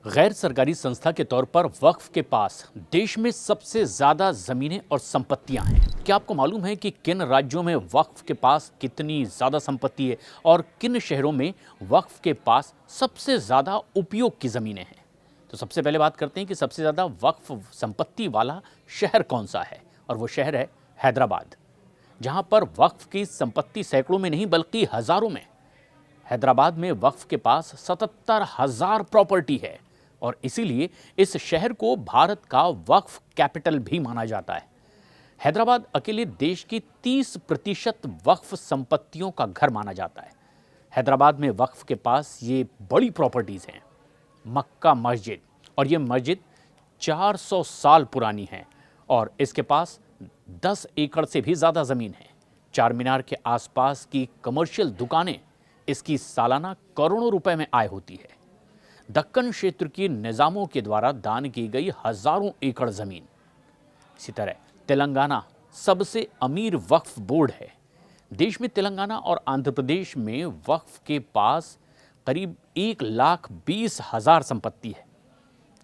गैर सरकारी संस्था के तौर पर वक्फ के पास देश में सबसे ज्यादा जमीनें और संपत्तियां हैं। क्या आपको मालूम है कि किन राज्यों में वक्फ के पास कितनी ज्यादा संपत्ति है और किन शहरों में वक्फ के पास सबसे ज्यादा उपयोग की जमीनें हैं? तो सबसे पहले बात करते हैं कि सबसे ज्यादा वक्फ संपत्ति वाला शहर कौन सा है, और वो शहर है हैदराबाद, जहां पर वक्फ की संपत्ति सैकड़ों में नहीं बल्कि हजारों में। हैदराबाद में वक्फ के पास 77,000 प्रॉपर्टी है और इसीलिए इस शहर को भारत का वक्फ कैपिटल भी माना जाता है। हैदराबाद अकेले देश की 30% वक्फ संपत्तियों का घर माना जाता है। हैदराबाद में वक्फ के पास ये बड़ी प्रॉपर्टीज हैं। मक्का मस्जिद, और ये मस्जिद 400 साल पुरानी है और इसके पास 10 एकड़ से भी ज़्यादा ज़मीन है। चार मीनार के आसपास की कमर्शियल दुकानें, इसकी सालाना करोड़ों रुपए में आय होती है। दक्कन क्षेत्र की निज़ामों के द्वारा दान की गई हजारों एकड़ ज़मीन। इसी तरह तेलंगाना सबसे अमीर वक्फ बोर्ड है। देश में तेलंगाना और आंध्र प्रदेश में वक्फ के पास करीब 1,20,000 संपत्ति है।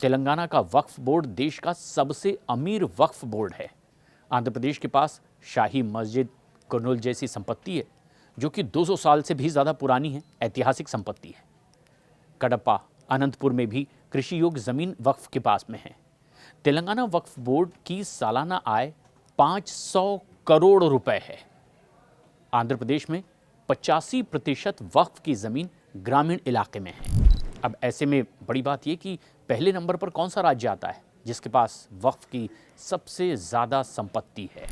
तेलंगाना का वक्फ बोर्ड देश का सबसे अमीर वक्फ बोर्ड है। आंध्र प्रदेश के पास शाही मस्जिद कुर्नूल जैसी संपत्ति है, जो कि 200 साल से भी ज़्यादा पुरानी है, ऐतिहासिक संपत्ति है। कडप्पा अनंतपुर में भी कृषि योग्य ज़मीन वक्फ के पास में है। तेलंगाना वक्फ बोर्ड की सालाना आय 500 करोड़ रुपए है। आंध्र प्रदेश में 85% वक्फ की ज़मीन ग्रामीण इलाके में है। अब ऐसे में बड़ी बात यह कि पहले नंबर पर कौन सा राज्य आता है जिसके पास वक्फ की सबसे ज़्यादा संपत्ति है?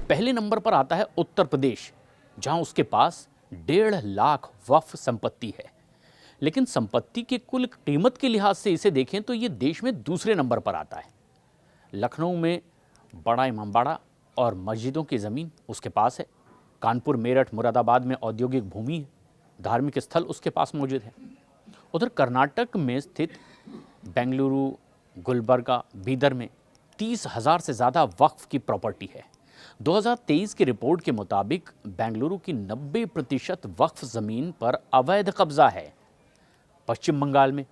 पहले नंबर पर आता है उत्तर प्रदेश, जहां उसके पास 1.5 लाख वक्फ संपत्ति है। लेकिन संपत्ति के कुल कीमत के लिहाज से इसे देखें तो ये देश में दूसरे नंबर पर आता है। लखनऊ में बड़ा इमामबाड़ा और मस्जिदों की ज़मीन उसके पास है। कानपुर, मेरठ, मुरादाबाद में औद्योगिक भूमि है। धार्मिक स्थल उसके पास मौजूद है। उधर कर्नाटक में स्थित बेंगलुरु, गुलबर्गा, बीदर में 30,000 से ज़्यादा वक्फ की प्रॉपर्टी है। 2023 की रिपोर्ट के मुताबिक बेंगलुरु की 90% वक्फ ज़मीन पर अवैध कब्जा है। पश्चिम बंगाल में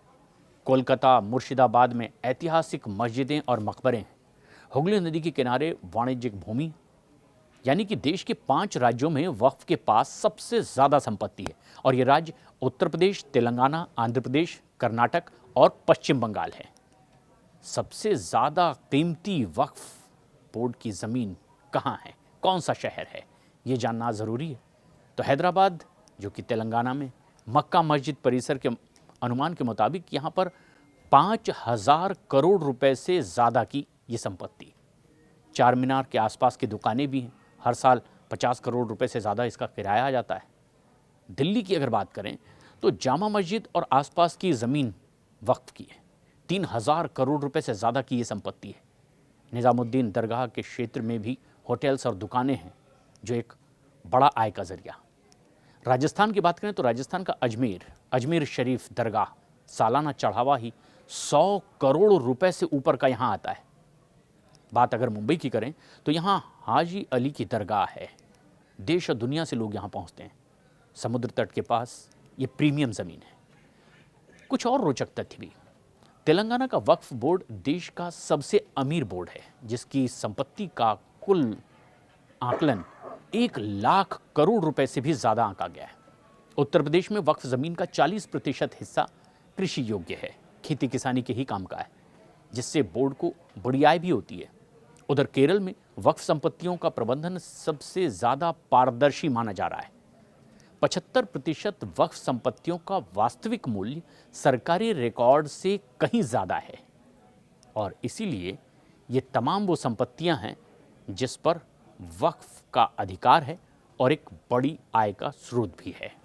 कोलकाता, मुर्शिदाबाद में ऐतिहासिक मस्जिदें और मकबरे हैं। हुगली नदी के किनारे वाणिज्यिक भूमि, यानी कि देश के 5 राज्यों में वक्फ के पास सबसे ज़्यादा संपत्ति है और ये राज्य उत्तर प्रदेश, तेलंगाना, आंध्र प्रदेश, कर्नाटक और पश्चिम बंगाल है। सबसे ज़्यादा कीमती वक्फ बोर्ड की ज़मीन कहाँ है, कौन सा शहर है, ये जानना ज़रूरी है। तो हैदराबाद, जो कि तेलंगाना में, मक्का मस्जिद परिसर के अनुमान के मुताबिक यहाँ पर 5,000 करोड़ रुपए से ज़्यादा की ये संपत्ति। चार मीनार के आसपास की दुकानें भी हैं। हर साल 50 करोड़ रुपए से ज़्यादा इसका किराया आ जाता है। दिल्ली की अगर बात करें तो जामा मस्जिद और आसपास की ज़मीन वक्फ की है। 3,000 करोड़ रुपए से ज़्यादा की ये संपत्ति है। निज़ामुद्दीन दरगाह के क्षेत्र में भी होटल्स और दुकानें हैं, जो एक बड़ा आय का जरिया। राजस्थान की बात करें तो राजस्थान का अजमेर शरीफ दरगाह सालाना चढ़ावा ही 100 करोड़ रुपए से ऊपर का यहाँ आता है। बात अगर मुंबई की करें तो यहाँ हाजी अली की दरगाह है। देश और दुनिया से लोग यहाँ पहुँचते हैं। समुद्र तट के पास ये प्रीमियम ज़मीन है। कुछ और रोचक तथ्य भी। तेलंगाना का वक्फ बोर्ड देश का सबसे अमीर बोर्ड है, जिसकी संपत्ति का कुल आकलन 1 लाख करोड़ रुपए से भी ज़्यादा आंका गया है। उत्तर प्रदेश में वक्फ ज़मीन का 40% हिस्सा कृषि योग्य है, खेती किसानी के ही काम का है, जिससे बोर्ड को बड़ी आय भी होती है। उधर केरल में वक्फ संपत्तियों का प्रबंधन सबसे ज़्यादा पारदर्शी माना जा रहा है। 75% वक्फ संपत्तियों का वास्तविक मूल्य सरकारी रिकॉर्ड से कहीं ज़्यादा है और इसीलिए ये तमाम वो संपत्तियां हैं जिस पर वक्फ का अधिकार है और एक बड़ी आय का स्रोत भी है।